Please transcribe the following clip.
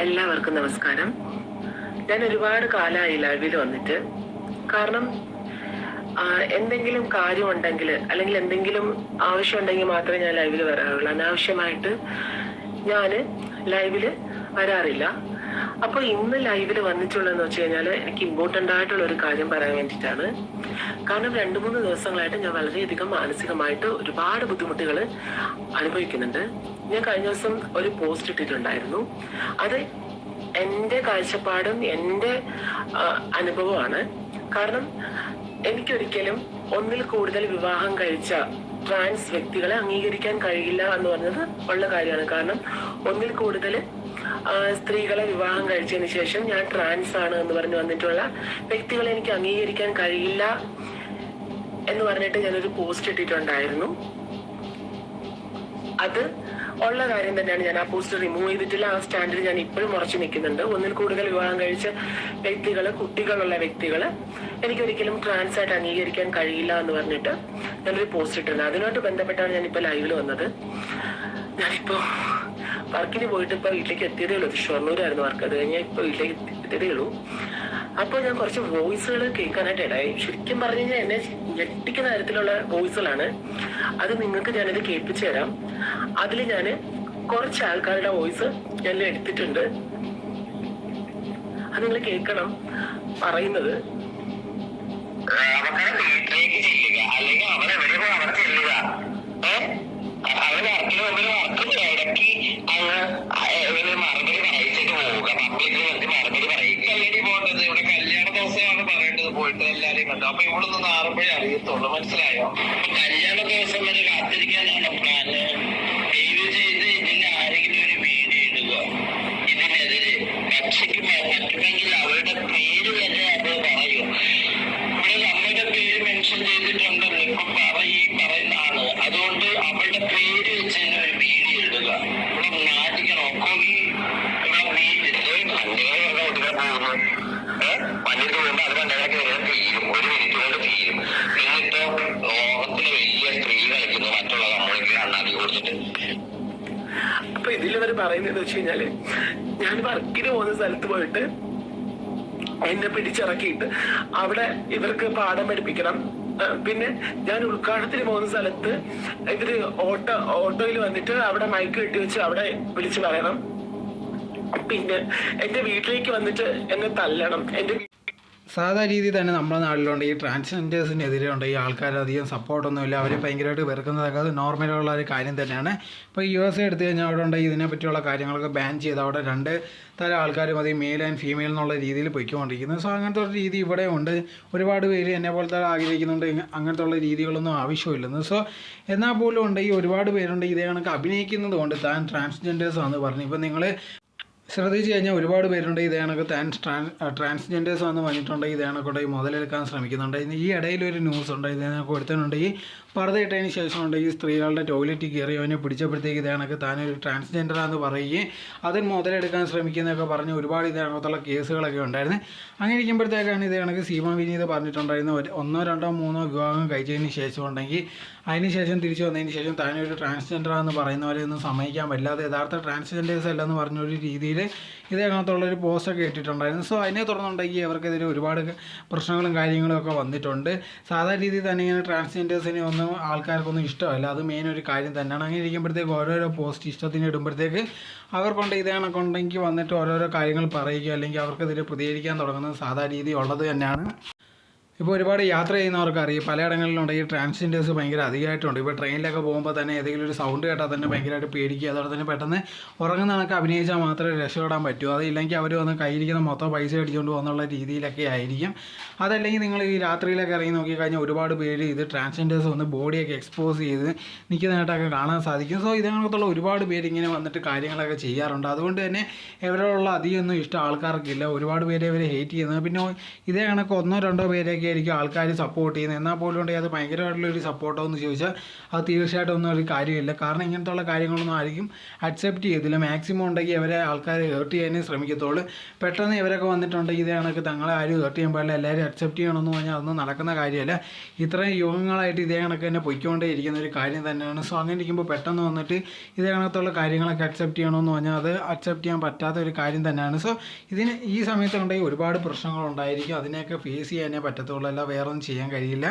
എല്ലാവർക്കും നമസ്കാരം. ഞാൻ ഒരുപാട് കാലമായി ലൈവിൽ വന്നിട്ട്. കാരണം എന്തെങ്കിലും കാര്യമുണ്ടെങ്കിൽ അല്ലെങ്കിൽ എന്തെങ്കിലും ആവശ്യമുണ്ടെങ്കിൽ മാത്രമേ ഞാൻ ലൈവിൽ വരാറുള്ളൂ. അനാവശ്യമായിട്ട് ഞാൻ ലൈവിൽ വരാറില്ല. അപ്പോൾ ഇന്ന് ലൈവിൽ വന്നിട്ടുള്ളതെന്ന് വെച്ച് കഴിഞ്ഞാൽ എനിക്ക് ഇമ്പോർട്ടൻ്റ് ആയിട്ടുള്ള ഒരു കാര്യം പറയാൻ വേണ്ടിയിട്ടാണ്. കാരണം 2-3 ദിവസങ്ങളായിട്ട് ഞാൻ വളരെയധികം മാനസികമായിട്ട് ഒരുപാട് ബുദ്ധിമുട്ടുകൾ അനുഭവിക്കുന്നുണ്ട്. ഞാൻ കഴിഞ്ഞ ദിവസം ഒരു പോസ്റ്റ് ഇട്ടിട്ടുണ്ടായിരുന്നു. അത് എൻ്റെ കാഴ്ചപ്പാടും എൻ്റെ അനുഭവമാണ്. കാരണം എനിക്കൊരിക്കലും ഒന്നിൽ കൂടുതൽ വിവാഹം കഴിച്ച ട്രാൻസ് വ്യക്തികളെ അംഗീകരിക്കാൻ കഴിയില്ല എന്ന് പറഞ്ഞത് ഉള്ള കാര്യമാണ്. കാരണം ഒന്നിൽ കൂടുതൽ സ്ത്രീകളെ വിവാഹം കഴിച്ചതിന് ശേഷം ഞാൻ ട്രാൻസ് ആണ് എന്ന് പറഞ്ഞു വന്നിട്ടുള്ള വ്യക്തികളെ എനിക്ക് അംഗീകരിക്കാൻ കഴിയില്ല എന്ന് പറഞ്ഞിട്ട് ഞാനൊരു പോസ്റ്റ് ഇട്ടിട്ടുണ്ടായിരുന്നു. അത് ഉള്ള കാര്യം തന്നെയാണ്. ഞാൻ ആ പോസ്റ്റ് റിമൂവ് ചെയ്തിട്ടില്ല. ആ സ്റ്റാൻഡിൽ ഞാൻ ഇപ്പോഴും ഉറച്ചു നിൽക്കുന്നുണ്ട്. ഒന്നിൽ കൂടുതൽ വിവാഹം കഴിച്ച വ്യക്തികള്, കുട്ടികളുള്ള വ്യക്തികള് എനിക്കൊരിക്കലും ട്രാൻസ് ആയിട്ട് അംഗീകരിക്കാൻ കഴിയില്ല എന്ന് പറഞ്ഞിട്ട് ഞാനൊരു പോസ്റ്റ് ഇട്ടിട്ടുണ്ട്. അതിനോട്ട് ബന്ധപ്പെട്ടാണ് ഞാനിപ്പോൾ ലൈവിൽ വന്നത്. ഞാനിപ്പോ വർക്കിന് പോയിട്ട് ഇപ്പൊ വീട്ടിലേക്ക് എത്തിയതേ ഉള്ളൂ. ഷൊർണൂരായിരുന്നു വർക്ക്. അത് കഴിഞ്ഞാൽ ഇപ്പൊ വീട്ടിലേക്ക് എത്തിയതേ ഉള്ളൂ. അപ്പോൾ ഞാൻ കുറച്ച് വോയിസുകൾ കേൾക്കാനായിട്ട് ഇടയായി. ശരിക്കും പറഞ്ഞു കഴിഞ്ഞാൽ എന്നെ ഞെട്ടിക്കുന്ന തരത്തിലുള്ള വോയിസുകളാണ്. അത് നിങ്ങൾക്ക് ഞാനത് കേൾപ്പിച്ചു തരാം. അതിൽ ഞാൻ കുറച്ച് ആൾക്കാരുടെ വോയിസ് ഞാൻ എടുത്തിട്ടുണ്ട്. അത് നിങ്ങൾ കേൾക്കണം പറയുന്നത്. വീട്ടിലേക്ക് ചെല്ലുക, അല്ലെങ്കിൽ അവരെവിടെ അവിടെ ചെല്ലുക. അവര് വർക്കിന് മുമ്പിൽ വർക്ക് ഇടയ്ക്ക് അങ്ങ് മറുപടി പറയിച്ചിട്ട് പോവുക. പബ്ലിക്കിന് വേണ്ടി മറുപടി പറയിക്കല്ലേടി പോകേണ്ടത്. ഇവിടെ കല്യാണ ദിവസമാണ് പറയേണ്ടത്. പോയിട്ട് എല്ലാരെയും കണ്ടു. അപ്പൊ ഇവിടെ നിന്ന് മാറുമ്പോഴേ അറിയത്തുള്ളൂ. മനസ്സിലായോ? കല്യാണ ദിവസം വരെ കാത്തിരിക്കാനാണ് പ്ലാന്. ദയവ് ചെയ്ത് ഇതിന് ആരെങ്കിലും ഒരു വീഡിയോ ഇടുക ഇതിനെതിരെ. പറ്റുമെങ്കിൽ അവരുടെ പേര് തന്നെ അത് പറയും. ഇവിടെ നമ്മുടെ പേര് മെൻഷൻ ചെയ്തിട്ടുണ്ടല്ലോ. ഇപ്പൊ പറയുന്ന ആള്. അതുകൊണ്ട് അവളുടെ പേര് വെച്ച് തന്നെ ഒരു വീഡിയോ ഇടുക. ഇവിടെ നാട്ടിക്കണോ കോഴി ഇവിടെ പന്നിട്ട് പോകുമ്പോ അത് കണ്ടതൊക്കെ വരെ തീരും. 1 മിനിറ്റ് കൊണ്ട് തീരും. എന്നിട്ടോ ലോകത്തിലെ വലിയ സ്ത്രീ കളിക്കുന്നു മറ്റുള്ള നമ്മൾക്ക് അണ്ണാക്കി കൊടുത്തിട്ട്. അപ്പൊ ഇതിലവര് പറയുന്നത് വെച്ച് കഴിഞ്ഞാല് ഞാൻ വർക്കിന് പോകുന്ന സ്ഥലത്ത് പോയിട്ട് എന്നെ പിടിച്ചിറക്കിയിട്ട് അവിടെ ഇവർക്ക് പാഠം പഠിപ്പിക്കണം. പിന്നെ ഞാൻ ഉദ്ഘാടനത്തിന് പോകുന്ന സ്ഥലത്ത് ഇവര് ഓട്ടോയിൽ വന്നിട്ട് അവിടെ മൈക്ക് കെട്ടി വെച്ച് അവിടെ വിളിച്ചു പറയണം. പിന്നെ എന്റെ വീട്ടിലേക്ക് വന്നിട്ട് എന്നെ തല്ലണം. എന്റെ സാധാ രീതിയിൽ തന്നെ നമ്മുടെ നാട്ടിലുണ്ട് ഈ ട്രാൻസ്ജെൻഡേഴ്സിനെതിരെ ഉണ്ട് ഈ ആൾക്കാർ അധികം സപ്പോർട്ടൊന്നുമില്ല. അവർ ഭയങ്കരമായിട്ട് വെറുക്കുന്നതൊക്കെ അത് നോർമലുള്ള ഒരു കാര്യം തന്നെയാണ്. ഇപ്പോൾ USA എടുത്തു കഴിഞ്ഞാൽ അവിടെ ഉണ്ട് ഇതിനെപ്പറ്റിയുള്ള കാര്യങ്ങളൊക്കെ ബാൻ ചെയ്ത് അവിടെ 2 തരം ആൾക്കാർ മതി, മെയിൽ ആൻഡ് ഫീമെയിൽ എന്നുള്ള രീതിയിൽ പൊയ്ക്കൊണ്ടിരിക്കുന്നത്. സോ അങ്ങനത്തെ ഒരു രീതി ഇവിടെ ഉണ്ട്. ഒരുപാട് പേര് എന്നെ പോലത്തെ ആഗ്രഹിക്കുന്നുണ്ട്. അങ്ങനത്തെ ഉള്ള രീതികളൊന്നും ആവശ്യമില്ലെന്ന്. സോ എന്നാൽ പോലും ഉണ്ട് ഈ ഒരുപാട് പേരുണ്ട് ഇതേ കണക്ക് അഭിനയിക്കുന്നത് കൊണ്ട് താൻ ട്രാൻസ്ജെൻഡേഴ്സ് ആണെന്ന് പറഞ്ഞു. ഇപ്പം നിങ്ങൾ ശ്രദ്ധിച്ചു കഴിഞ്ഞാൽ ഒരുപാട് പേരുണ്ട് ഇതേ കണക്ക് ട്രാൻസ്ജെൻഡേഴ്സ് വന്ന് വന്നിട്ടുണ്ട് ഇതേ കണക്കൂടെ മുതലെടുക്കാൻ ശ്രമിക്കുന്നുണ്ട്. ഈ ഇടയിലൊരു ന്യൂസ് ഉണ്ട് ഇതേ കണക്ക് കൊടുത്തിട്ടുണ്ട്. ഈ പർദ്ദയിട്ടതിന് ശേഷമുണ്ട് ഈ സ്ത്രീകളുടെ ടോയ്ലറ്റിൽ കയറി അവനെ പിടിച്ചപ്പോഴത്തേക്ക് ഇതേ കണക്ക് താനൊരു ട്രാൻസ്ജെൻഡറാന്ന് പറയുകയും അതിന് മുതലെടുക്കാൻ ശ്രമിക്കുന്നതൊക്കെ പറഞ്ഞ് ഒരുപാട് ഇതേ കണക്കത്തുള്ള കേസുകളൊക്കെ ഉണ്ടായിരുന്നു. അങ്ങനെ ഇരിക്കുമ്പോഴത്തേക്കാണ് ഇതേ കണക്ക് സീമ വിനീത് പറഞ്ഞിട്ടുണ്ടായിരുന്നു 1, 2, 3 വിവാഹം കഴിച്ചതിന് ശേഷം ഉണ്ടെങ്കിൽ അതിനുശേഷം തിരിച്ചു വന്നതിന് ശേഷം താനൊരു ട്രാൻസ്ജെൻഡറാന്ന് പറയുന്നവരെ ഒന്നും സമ്മതിക്കാൻ പറ്റാതെ യഥാർത്ഥ ട്രാൻസ്ജെൻഡേഴ്സ് അല്ലെന്ന് പറഞ്ഞൊരു രീതിയിൽ ഇതേ കണക്കത്തുള്ളൊരു പോസ്റ്റൊക്കെ ഇട്ടിട്ടുണ്ടായിരുന്നു. സോ അതിനെ തുടർന്നുണ്ടെങ്കിൽ അവർക്കെതിരെ ഒരുപാട് പ്രശ്നങ്ങളും കാര്യങ്ങളും ഒക്കെ വന്നിട്ടുണ്ട്. സാധാരണ രീതിയിൽ തന്നെ ഇങ്ങനെ ട്രാൻസ്ജെൻഡേഴ്സിനെ ഒന്നും ആൾക്കാർക്കൊന്നും ഇഷ്ടമല്ല. അത് മെയിൻ ഒരു കാര്യം തന്നെയാണ്. അങ്ങനെ ഇരിക്കുമ്പോഴത്തേക്ക് ഓരോരോ പോസ്റ്റ് ഇഷ്ടത്തിന് ഇടുമ്പോഴത്തേക്ക് അവർക്കൊണ്ട് ഇതേ കണക്കുണ്ടെങ്കിൽ വന്നിട്ട് ഓരോരോ കാര്യങ്ങൾ പറയുക അല്ലെങ്കിൽ അവർക്കെതിരെ പ്രതികരിക്കാൻ തുടങ്ങുന്നത് സാധാരണ രീതി ഉള്ളത് തന്നെയാണ്. ഇപ്പോൾ ഒരുപാട് യാത്ര ചെയ്യുന്നവർക്ക് അറിയാം പലയിടങ്ങളിലുണ്ട് ഈ ട്രാൻസ്ജെൻഡേഴ്സ് ഭയങ്കര അധികമായിട്ടുണ്ട്. ഇപ്പോൾ ട്രെയിനിലൊക്കെ പോകുമ്പോൾ തന്നെ ഏതെങ്കിലും ഒരു സൗണ്ട് കേട്ടാൽ തന്നെ ഭയങ്കരമായിട്ട് പേടിക്കുക. അതോടെ തന്നെ പെട്ടെന്ന് ഉറങ്ങുന്ന കണക്ക് അഭിനയിച്ചാൽ മാത്രമേ രക്ഷപ്പെടാൻ പറ്റൂ. അതില്ലെങ്കിൽ അവർ വന്ന് കയ്യിരിക്കുന്ന മൊത്തം പൈസ അടിച്ചുകൊണ്ട് പോകുന്നുള്ള രീതിയിലൊക്കെ ആയിരിക്കും. അതല്ലെങ്കിൽ നിങ്ങൾ ഈ രാത്രിയിലൊക്കെ ഇറങ്ങി നോക്കിക്കഴിഞ്ഞാൽ ഒരുപാട് പേര് ഇത് ട്രാൻസ്ജെൻഡേഴ്സ് വന്ന് ബോഡിയൊക്കെ എക്സ്പോസ് ചെയ്ത് നിൽക്കുന്നതായിട്ടൊക്കെ കാണാൻ സാധിക്കും. സോ ഇതിനകത്തുള്ള ഒരുപാട് പേര് ഇങ്ങനെ വന്നിട്ട് കാര്യങ്ങളൊക്കെ ചെയ്യാറുണ്ട്. അതുകൊണ്ട് തന്നെ ഇവരോടുള്ള അധികമൊന്നും ഇഷ്ടം ആൾക്കാർക്കില്ല. ഒരുപാട് പേരെ ഇവരെ ഹേറ്റ് ചെയ്യുന്നത്. പിന്നെ ഇതേ കണക്ക് 1, 2 പേരെയൊക്കെ രീതിയായിരിക്കും ആൾക്കാർ സപ്പോർട്ട് ചെയ്യുന്നത്. എന്നാൽ പോലും ഉണ്ടെങ്കിൽ അത് ഭയങ്കരമായിട്ടുള്ളൊരു സപ്പോർട്ടോ എന്ന് ചോദിച്ചാൽ അത് തീർച്ചയായിട്ടും ഒന്നും ഒരു കാര്യമില്ല. കാരണം ഇങ്ങനത്തുള്ള കാര്യങ്ങളൊന്നും ആയിരിക്കും അക്സെപ്റ്റ് ചെയ്തില്ല. മാക്സിമം ഉണ്ടെങ്കിൽ അവരെ ആൾക്കാർ ഹേർട്ട് ചെയ്യാനേ ശ്രമിക്കത്തുള്ളൂ. പെട്ടെന്ന് ഇവരൊക്കെ വന്നിട്ടുണ്ടെങ്കിൽ ഇതേ കണക്ക് തങ്ങളെ ആരും ഹേർട്ട് ചെയ്യാൻ പാടില്ല, എല്ലാവരും അക്സെപ്റ്റ് ചെയ്യണമെന്ന് പറഞ്ഞാൽ അതൊന്നും നടക്കുന്ന കാര്യമല്ല. ഇത്രയും യുഗങ്ങളായിട്ട് ഇതേ കണക്ക് തന്നെ പൊയ്ക്കൊണ്ടേ ഇരിക്കുന്ന ഒരു കാര്യം തന്നെയാണ്. സോ അങ്ങനെ ഇരിക്കുമ്പോൾ പെട്ടെന്ന് വന്നിട്ട് ഇതേ കണക്കുള്ള കാര്യങ്ങളൊക്കെ അക്സെപ്റ്റ് ചെയ്യണമെന്ന് പറഞ്ഞാൽ അത് അക്സെപ്റ്റ് ചെയ്യാൻ പറ്റാത്ത ഒരു കാര്യം തന്നെയാണ്. സോ ഇതിന് ഈ സമയത്തുണ്ടെങ്കിൽ ഒരുപാട് പ്രശ്നങ്ങളുണ്ടായിരിക്കും. അതിനെയൊക്കെ ഫേസ് ചെയ്യാനേ പറ്റത്തുള്ളൂ, അല്ല വേറെ ഒന്നും ചെയ്യാൻ കഴിയില്ല.